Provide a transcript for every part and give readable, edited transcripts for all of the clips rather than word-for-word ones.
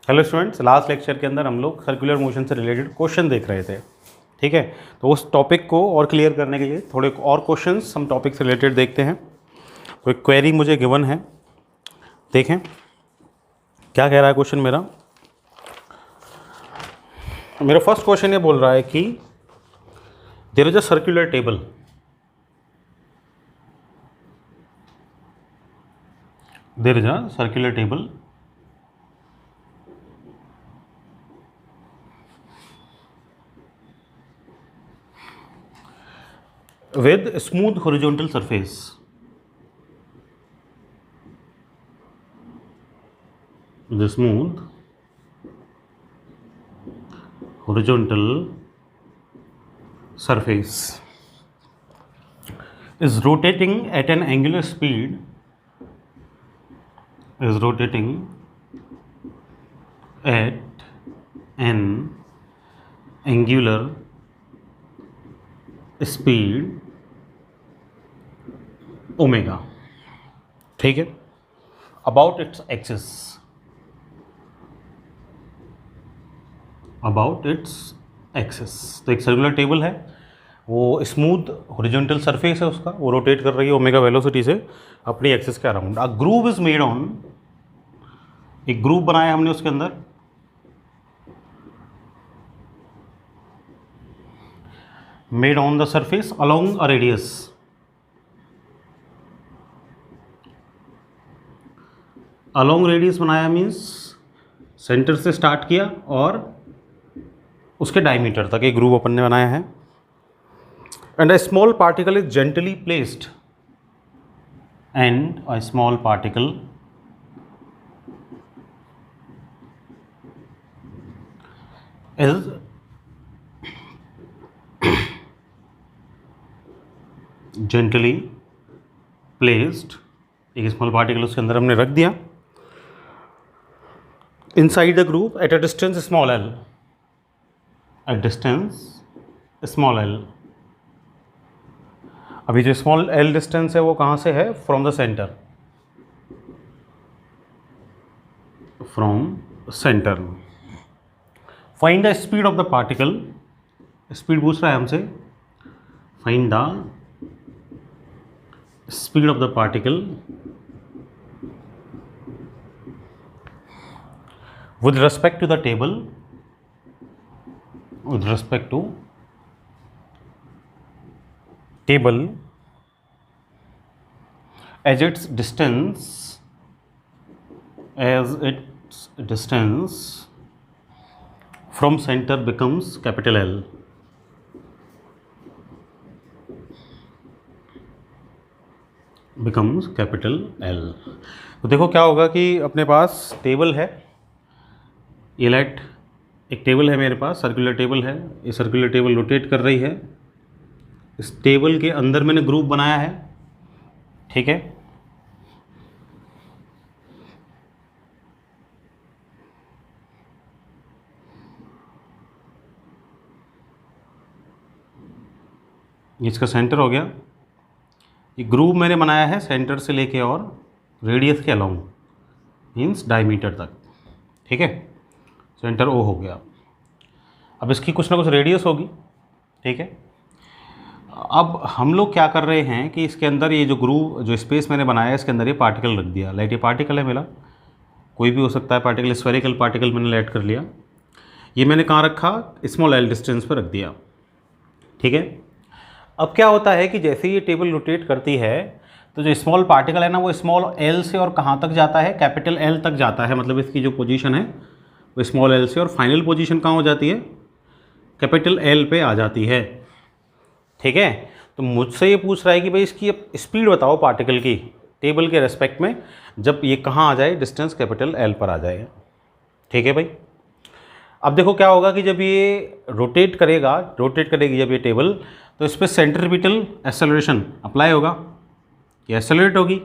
Hello students, last lecture के अंदर हम लोग सर्कुलर मोशन से रिलेटेड क्वेश्चन देख रहे थे। ठीक है, तो उस टॉपिक को और क्लियर करने के लिए थोड़े और क्वेश्चंस हम टॉपिक से रिलेटेड देखते हैं। कोई क्वेरी मुझे गिवन है, देखें क्या कह रहा है क्वेश्चन मेरा। मेरा फर्स्ट क्वेश्चन ये बोल रहा है कि there is a circular table with smooth horizontal surface. The smooth horizontal surface is rotating at an angular speed. Is rotating at an angular speed omega. ठीक है, अबाउट इट्स एक्सिस, तो एक circular table है, वो smooth horizontal surface है उसका, वो rotate कर रही है ओमेगा वेलोसिटी से अपनी एक्सिस के around. A groove is made on, एक ग्रूव बनाया हमने उसके अंदर, made on the surface along a radius, along radius बनाया मीन्स सेंटर से स्टार्ट किया और उसके डायमीटर तक एक ग्रूव अपन ने बनाया है। And a small particle is gently placed, and a small particle is gently placed, एक स्मॉल पार्टिकल उसके अंदर हमने रख दिया inside the group at a distance small l, अभी जो स्मॉल l डिस्टेंस है वो कहाँ से है? From the centre. Find the speed of the particle, speed पूछ रहा है हमसे, find the speed of the particle with respect to the table, as its distance from center becomes capital L. तो देखो क्या होगा कि अपने पास टेबल है, ये लाइट एक टेबल है मेरे पास, सर्कुलर टेबल है, ये सर्कुलर टेबल रोटेट कर रही है, इस टेबल के अंदर मैंने ग्रुप बनाया है। ठीक है, इसका सेंटर हो गया, ये ग्रुप मैंने बनाया है सेंटर से लेके और रेडियस के अलोंग मीन्स डायमीटर तक। ठीक है, सेंटर ओ हो गया। अब इसकी कुछ ना कुछ रेडियस होगी। ठीक है, अब हम लोग क्या कर रहे हैं कि इसके अंदर ये जो ग्रूव, जो स्पेस मैंने बनाया है, इसके अंदर ये पार्टिकल रख दिया। लाइट ये पार्टिकल है मेरा, कोई भी हो सकता है पार्टिकल, स्फेरिकल पार्टिकल मैंने लाइट कर लिया। ये मैंने कहाँ रखा? स्मॉल एल डिस्टेंस पर रख दिया। ठीक है, अब क्या होता है कि जैसे ये टेबल रोटेट करती है तो जो स्मॉल पार्टिकल है ना, वो स्मॉल एल से और कहाँ तक जाता है? कैपिटल एल तक जाता है। मतलब इसकी जो पोजीशन है वो स्मॉल एल से, और फाइनल पोजीशन कहाँ हो जाती है? कैपिटल एल पे आ जाती है। ठीक है, तो मुझसे ये पूछ रहा है कि भाई इसकी अब स्पीड बताओ पार्टिकल की टेबल के रेस्पेक्ट में, जब ये कहाँ आ जाए? डिस्टेंस कैपिटल एल पर आ जाए। ठीक है भाई, अब देखो क्या होगा कि जब ये रोटेट करेगी जब ये टेबल, तो इस पर सेंट्रीपिटल एक्सेलरेशन अप्लाई होगा, ये एक्सेलरेट होगी।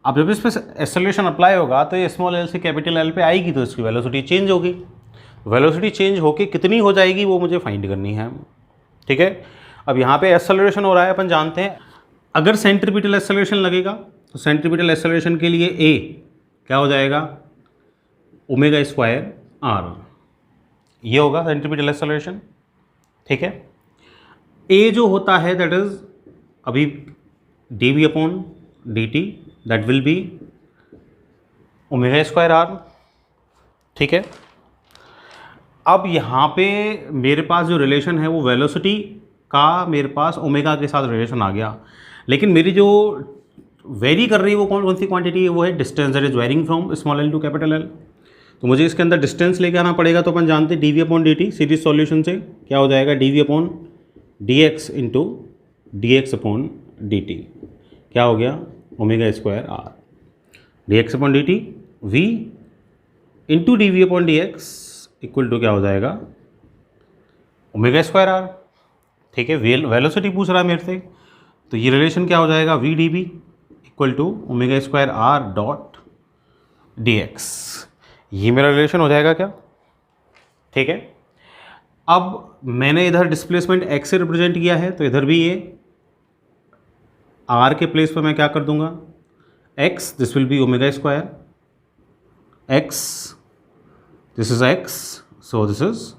अब जब इस पर एक्सेलरेशन अप्लाई होगा तो ये स्मॉल एल से कैपिटल एल पे आएगी, तो इसकी वेलोसिटी चेंज होगी। वेलोसिटी चेंज होके कितनी हो जाएगी वो मुझे फाइंड करनी है। ठीक है, अब यहाँ पे एक्सेलरेशन हो रहा है, अपन जानते हैं अगर सेंट्रीपिटल एक्सेलरेशन लगेगा तो सेंट्रीपिटल एक्सेलरेशन के लिए ए क्या हो जाएगा? ओमेगा स्क्वायर आर, ये होगा सेंट्रीपिटल एक्सेलरेशन। ठीक है, ए जो होता है दैट इज अभी D V upon D T, that will be omega square R. ठीक है, अब यहाँ पे मेरे पास जो रिलेशन है वो वेलोसिटी का मेरे पास ओमेगा के साथ रिलेशन आ गया, लेकिन मेरी जो वेरी कर रही है वो कौन सी क्वांटिटी है, वो है distance that is varying from small L to capital L. तो मुझे इसके अंदर डिस्टेंस लेके आना पड़ेगा, तो अपन जानते हैं D V upon D T, series solution से क्या हो जाएगा, D V upon D X into D X upon D T, क्या हो गया omega square R, D X upon D T V into D V upon D X equal to क्या हो जाएगा ओमेगा स्क्वायर आर। ठीक है, velocity पूछ रहा है मेरे से, तो ये रिलेशन क्या हो जाएगा V D B equal to omega square R dot D X, ये मेरा रिलेशन हो जाएगा क्या। ठीक है, अब मैंने इधर डिस्प्लेसमेंट x से रिप्रेजेंट किया है, तो इधर भी ये r के प्लेस पर मैं क्या कर दूंगा x, this will be omega square x, this is x, so this is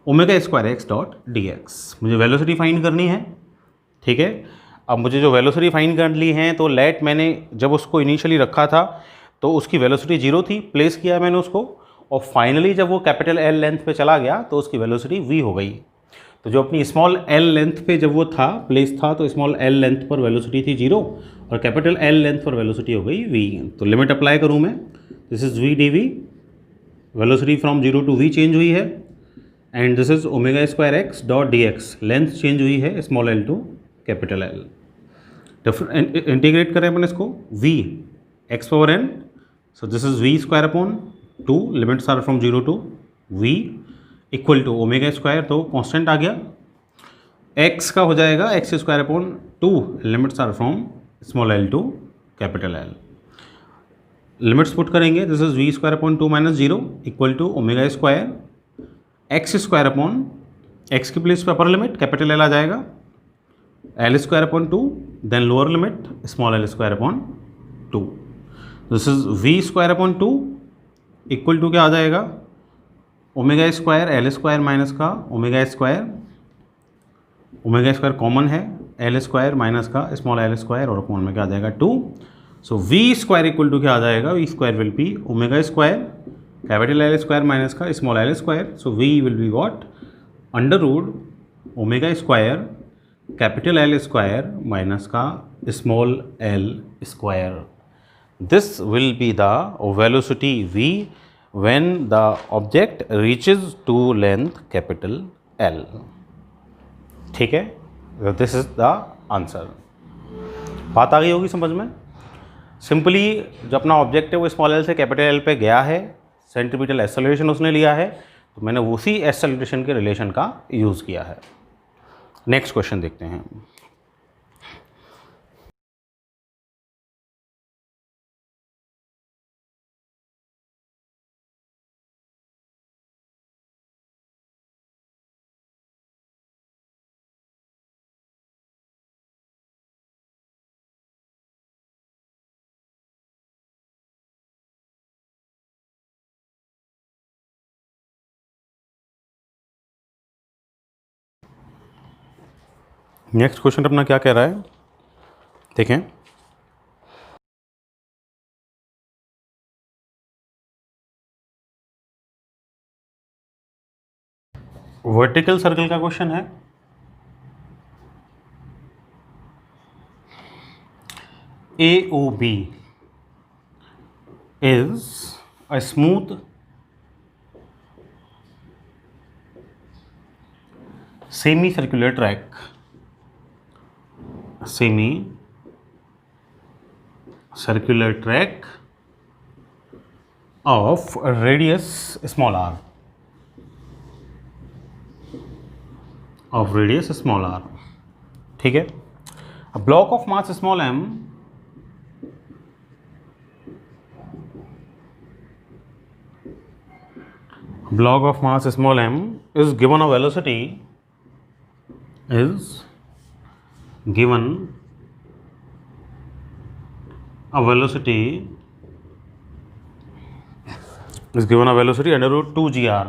omega square x dot D x. मुझे वेलोसिटी फाइंड करनी है। ठीक है, अब मुझे जो वेलोसिटी फाइंड कर ली है, तो लेट मैंने जब उसको इनिशियली रखा था तो उसकी वेलोसिटी 0 थी, प्लेस किया मैंने उसको, और फाइनली जब वो कैपिटल एल लेंथ पे चला गया तो उसकी वेलोसिटी v हो गई। तो जो अपनी स्मॉल एल लेंथ पे जब वो था प्लेस था, तो स्मॉल एल लेंथ पर वेलोसिटी थी 0 और कैपिटल एल लेंथ पर वेलोसिटी हो गई v। तो लिमिट अप्लाई करूँ मैं, this is v D V, velocity from 0 to v change हुई है, and this is omega square X dot D X, length change हुई है small L to capital L. Integrate करें अपन इसको, v x power n, so this is v square upon 2, limits are from 0 to v equal to omega square, तो constant आ गया, x का हो जाएगा x square upon 2, limits are from small L to capital L. Limits put करेंगे, this is v square upon 2 minus 0 equal to omega square x square upon x की place पे upper limit capital L आ जाएगा, L square upon 2, then lower limit small L square upon 2, this is v square upon 2 equal to क्या आ जाएगा omega square L square minus का omega square common है, L square minus का small L square और upon में क्या आ जाएगा 2, so v square equal to क्या आ जाएगा, v square will be omega square capital L square minus का small L square, so v will be what under root omega square capital L square minus का small L square. This will be the velocity v when the object reaches to length capital L. ठीक है, this is the answer। बात आ गई होगी समझ में। Simply जो अपना ऑब्जेक्ट है वो स्मॉल एल से कैपिटल एल पे गया है, सेंट्रीपिटल एक्सेलरेशन उसने लिया है, तो मैंने उसी एक्सेलरेशन के रिलेशन का यूज़ किया है। नेक्स्ट क्वेश्चन देखते हैं। नेक्स्ट क्वेश्चन अपना क्या कह रहा है देखें। वर्टिकल सर्कल का क्वेश्चन है। AOB is a smooth semicircular track of radius small r, ठीक है। A block of mass small m is given a velocity is given a velocity under root 2 GR,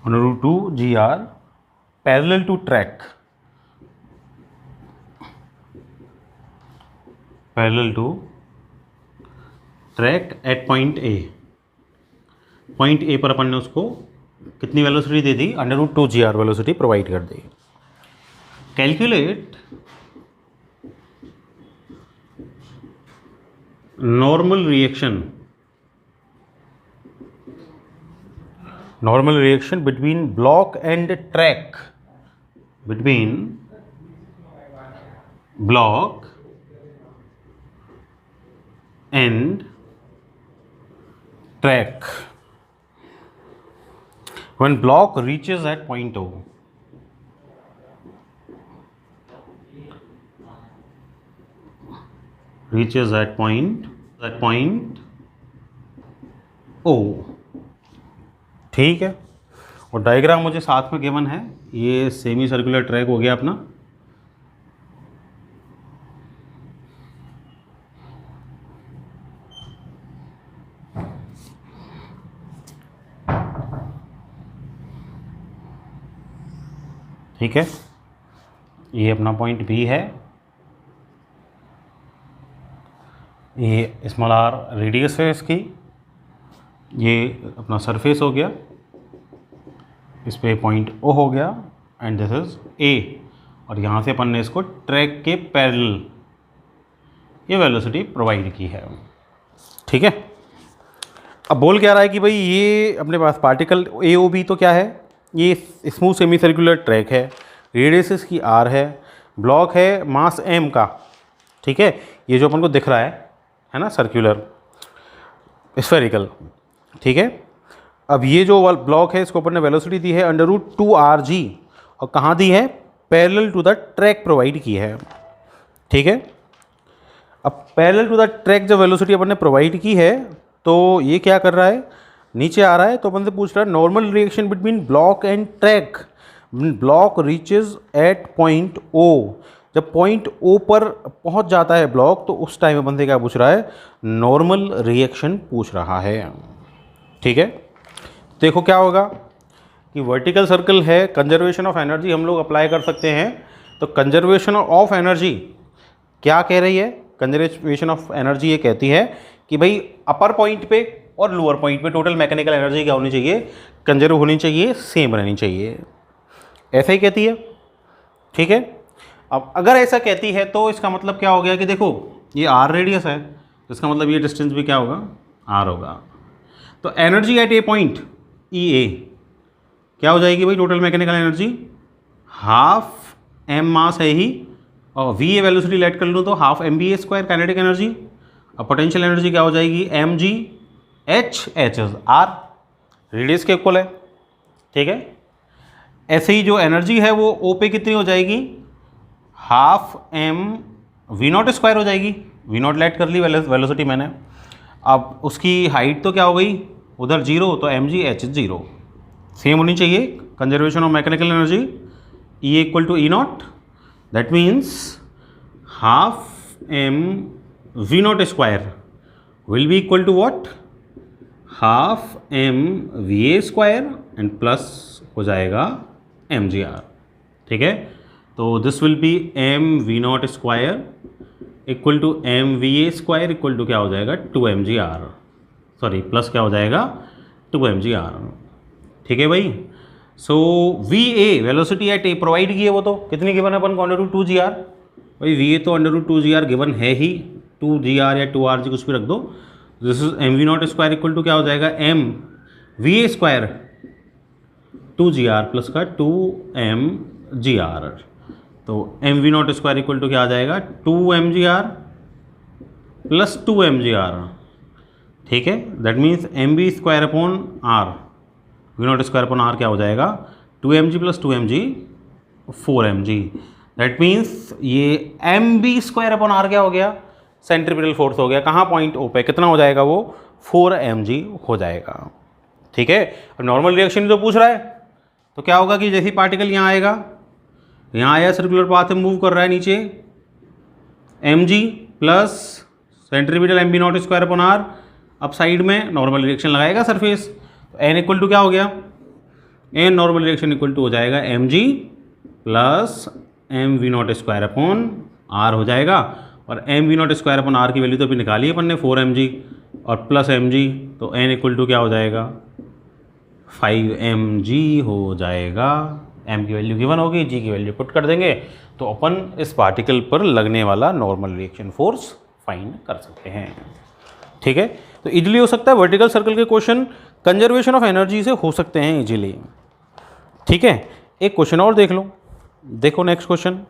under root 2 GR parallel to track, parallel to track at point A. Point A पर अपन ने उसको कितनी velocity दे दी, under root 2 GR velocity provide कर दी। Calculate normal reaction, normal reaction between block and track, between block and track when block reaches at point O, reaches at point O, ठीक है। और डायग्राम मुझे साथ में गिवन है, ये सेमी सर्कुलर ट्रैक हो गया अपना, ठीक है। ये अपना पॉइंट बी है, ये स्मॉल आर रेडियस है इसकी, ये अपना सरफेस हो गया, इस पे पॉइंट ओ हो गया एंड दिस इज ए, और यहाँ से अपन ने इसको ट्रैक के पैरेलल ये वेलोसिटी प्रोवाइड की है, ठीक है। अब बोल क्या रहा है कि भाई ये अपने पास पार्टिकल ए ओ बी तो क्या है, ये स्मूथ सेमी सर्कुलर ट्रैक है, रेडियस इसकी आर है, ब्लॉक है मास एम का, ठीक है। ये जो अपन को दिख रहा है ना सर्कुलर स्फेरिकल, ठीक है। अब ये जो ब्लॉक है इसको अपन ने वेलोसिटी दी है अंडर रूट 2RG, और कहाँ दी है, parallel to the track provide की है, ठीक है। अब पैरेलल टू द ट्रैक जब वेलोसिटी अपन ने प्रोवाइड की है तो ये क्या कर रहा है, नीचे आ रहा है, तो अपन से पूछ रहा है normal reaction between block and track, block reaches at point O, जब पॉइंट ओ पर पहुंच जाता है ब्लॉक तो उस टाइम अपन से क्या पूछ रहा है, नॉर्मल रिएक्शन पूछ रहा है, ठीक है। देखो क्या होगा कि वर्टिकल सर्कल है, कंजर्वेशन ऑफ एनर्जी हम लोग अप्लाई कर सकते हैं, तो कंजर्वेशन ऑफ एनर्जी क्या कह रही है, कंजर्वेशन ऑफ एनर्जी ये कहती है कि भाई अपर पॉइंट पे और लोअर पॉइंट पे टोटल मैकेनिकल एनर्जी क्या होनी चाहिए, कंजर्व होनी चाहिए, सेम रहनी चाहिए, ऐसा ही कहती है, ठीक है। अब अगर ऐसा कहती है तो इसका मतलब क्या हो गया कि देखो ये आर रेडियस है, तो इसका मतलब ये डिस्टेंस भी क्या होगा, आर होगा। तो energy at A point E A क्या हो जाएगी भाई, total mechanical energy half M mass है ही, और वी ए वेलोसिटी लेट कर लूँ तो half M B A square kinetic energy, और पोटेंशियल एनर्जी क्या हो जाएगी, M G H H R, radius के इक्वल है, ठीक है। ऐसे ही जो एनर्जी है वो ओ पे कितनी हो जाएगी, half M V not square हो जाएगी, वी नॉट लेट कर ली वेलोसिटी मैंने। अब उसकी हाइट तो क्या हो गई उधर 0, तो एम जी एच 0 सेम होनी चाहिए। Conservation of mechanical energy E equal to E not, that means half M V not square will be equal to what, half M V A square and plus हो जाएगा M G R, ठीक है। तो this will be M V not square equal to M V A square equal to क्या हो जाएगा 2 mg r, sorry plus क्या हो जाएगा 2 mg r, ठीक है भाई। So V A velocity at A provide की है, वो तो कितनी गिवन है अपन को, अंडर रूट 2 GR, भाई वी ए तो अंडर रूट 2 GR गिवन है ही, 2 GR या 2 RG कुछ भी रख दो। This is M V not square equal to क्या हो जाएगा M V A square 2 GR plus का 2 mg r, तो M V not square equal to क्या आ जाएगा 2 mg r plus 2 mg r, ठीक है। That means M B square upon R, V not square upon R क्या हो जाएगा 2 mg plus 2 mg 4 mg, that means ये M B square upon R क्या हो गया, सेंट्रीपिटल फोर्स हो गया, कहाँ पॉइंट ओ पे, कितना हो जाएगा वो 4 mg हो जाएगा, ठीक है। अब नॉर्मल रिएक्शन जो पूछ रहा है तो क्या होगा कि जैसे पार्टिकल यहाँ आएगा, यहाँ आया सर्कुलर पाथ में मूव कर रहा है नीचे, M G plus centripetal M B naught square upon R, अब साइड में नॉर्मल डायरेक्शन लगाएगा सरफेस, तो एन इक्वल टू क्या हो गया, N normal direction equal to हो जाएगा M G plus M V not square upon R हो जाएगा, और M V not square upon R की वैल्यू तो अभी निकाली अपन ने 4 mg और प्लस mg, तो एन इक्वल टू क्या हो जाएगा 5 mg हो जाएगा। m की वैल्यू गिवन होगी, g की वैल्यू पुट कर देंगे, तो अपन इस पार्टिकल पर लगने वाला नॉर्मल रिएक्शन फोर्स फाइंड कर सकते हैं। ठीक है, तो इजीली हो सकता है, वर्टिकल सर्कल के क्वेश्चन कंजर्वेशन ऑफ एनर्जी से हो सकते हैं इजीली। ठीक है, एक क्वेश्चन और देख लो, देखो नेक्स्ट क्वेश्चन।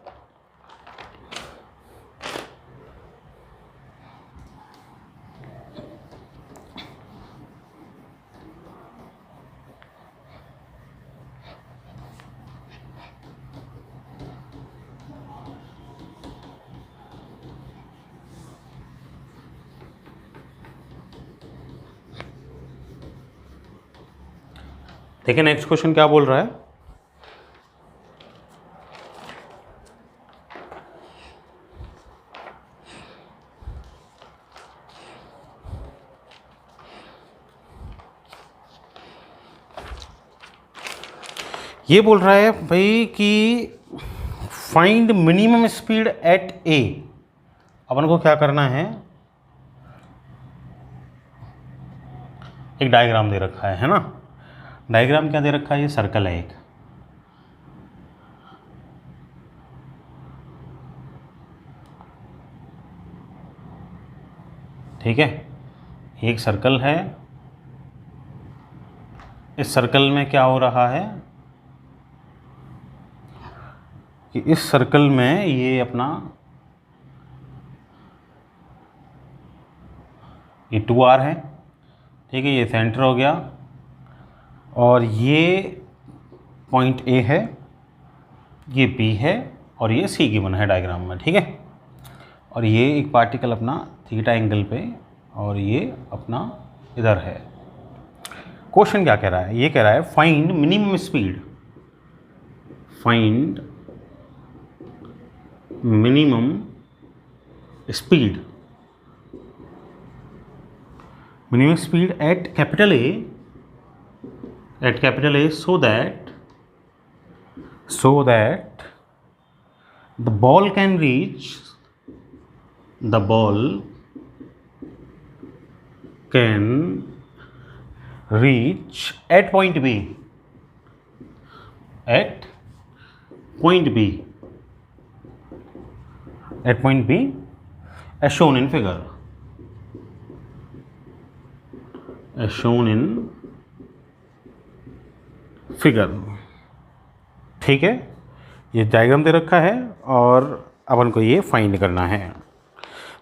देखिए नेक्स्ट क्वेश्चन क्या बोल रहा है। ये बोल रहा है भाई कि फाइंड मिनिमम स्पीड एट ए। अपन को क्या करना है, एक डायग्राम दे रखा है ना, डायग्राम क्या दे रखा है, ये सर्कल है एक, ठीक है, एक सर्कल है, इस सर्कल में क्या हो रहा है कि इस सर्कल में ये अपना ये 2r है, ठीक है, ये सेंटर हो गया, और ये पॉइंट ए है, ये बी है, और ये सी गिवन है डायग्राम में, ठीक है, और ये एक पार्टिकल अपना थीटा एंगल पे, और ये अपना इधर है। क्वेश्चन क्या कह रहा है, ये कह रहा है find minimum speed, find minimum speed, minimum speed at capital A, at capital A, so that the ball can reach, the ball can reach at point B, at point B, at point B as shown in figure, as shown in figure. ठीक है, ये diagram दे रखा है और अपन को ये find करना है।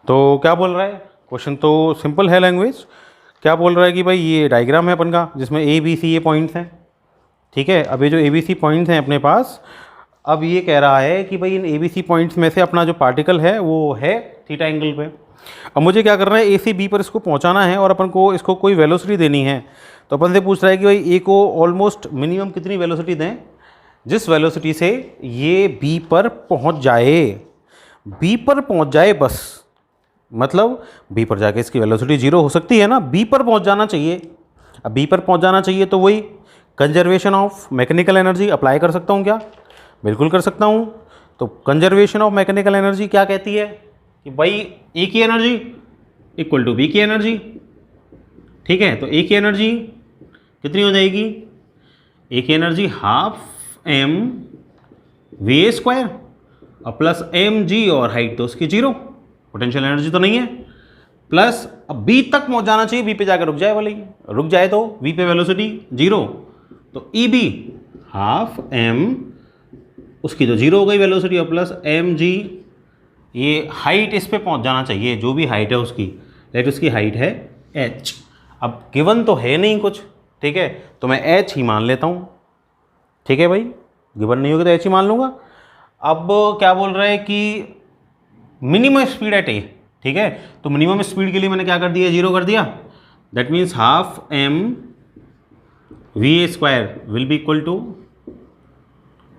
तो क्या बोल रहा है क्वेश्चन, तो सिंपल है लैंग्वेज। क्या बोल रहा है कि भाई ये डायग्राम है अपन का, जिसमें ए बी सी ये पॉइंट्स हैं, ठीक है। अब ये जो ए बी सी पॉइंट्स हैं अपने पास, अब ये कह रहा है कि भाई इन ए बी सी पॉइंट्स में से अपना जो पार्टिकल है वो है थीटा एंगल पे। अब मुझे क्या करना है, ए से बी पर इसको पहुंचाना है, और अपन को इसको कोई वेलोसिटी देनी है। तो अपन से पूछ रहा है कि भाई ए को ऑलमोस्ट मिनिमम कितनी वेलोसिटी दें, जिस वेलोसिटी से ये बी पर पहुंच जाए, बी पर पहुंच जाए बस, मतलब बी पर जाके इसकी वेलोसिटी 0 हो सकती है ना, बी पर पहुंच जाना चाहिए। अब बी पर पहुंच जाना चाहिए तो वही conservation of mechanical energy apply कर सकता हूँ क्या, बिल्कुल कर सकता हूँ। तो कंजर्वेशन ऑफ मैकेनिकल एनर्जी क्या कहती है कि भाई ए की एनर्जी इक्वल टू बी की एनर्जी, ठीक है। तो ए की एनर्जी कितनी हो जाएगी, ए की energy half M V A square और प्लस एम जी, और हाइट तो उसकी 0, पोटेंशियल एनर्जी तो नहीं है, प्लस अब बी तक पहुंच जाना चाहिए, बी पे जाकर रुक जाए, वाले रुक जाए तो बी पे वेलोसिटी 0, तो ई बी हाफ एम, उसकी तो 0 हो गई वेलोसिटी, और प्लस एम जी, ये हाइट इस पे पहुंच जाना चाहिए, जो भी हाइट है उसकी, लेट उसकी हाइट है h। अब गिवन तो है नहीं कुछ, ठीक है, तो मैं h ही मान लेता हूँ, ठीक है भाई, गिवन नहीं होगी तो h ही मान लूँगा। अब क्या बोल रहा है कि मिनिमम स्पीड एट ए, ठीक है, तो मिनिमम स्पीड के लिए मैंने क्या कर दिया, 0 कर दिया, that means half M V A square will be equal to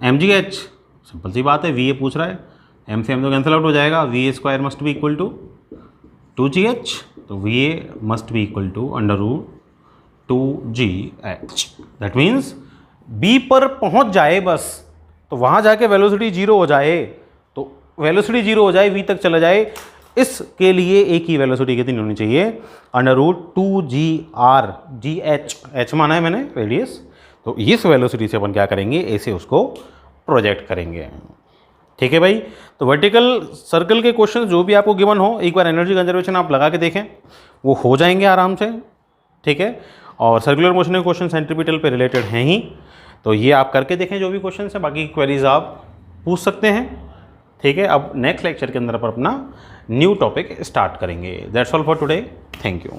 M G H. Simple सी बात है, वी ए पूछ रहा है, एम से एम तो कैंसिल आउट हो जाएगा, V A square must be equal to 2gh, तो VA must be equal to √2gh। That means B पर पहुंच जाए बस, तो वहां जाके वेलोसिटी जीरो हो जाए, तो वेलोसिटी जीरो हो जाए, V तक चला जाए, इसके लिए एक ही वेलोसिटी कितनी होनी चाहिए, √2gr, GH, H माना है मैंने रेडियस, तो इस वेलोसिटी से अपन क्या करेंगे, ऐसे उसको प्रोजेक्ट करेंगे। ठीक है भाई। तो वर्टिकल सर्कल के क्वेश्चन जो भी आपको गिवन हो, एक बार एनर्जी कंजर्वेशन आप लगा के देखें, वो हो जाएंगे आराम से। ठीक है। और सर्कुलर मोशन के क्वेश्चन सेंट्रीपिटल पे रिलेटेड हैं ही, तो ये आप करके देखें जो भी क्वेश्चन है, बाकी क्वेरीज आप पूछ सकते हैं। ठीक है। अब नेक्स्ट लेक्चर के अंदर पर अपना न्यू टॉपिक स्टार्ट करेंगे। That's all for today. Thank you.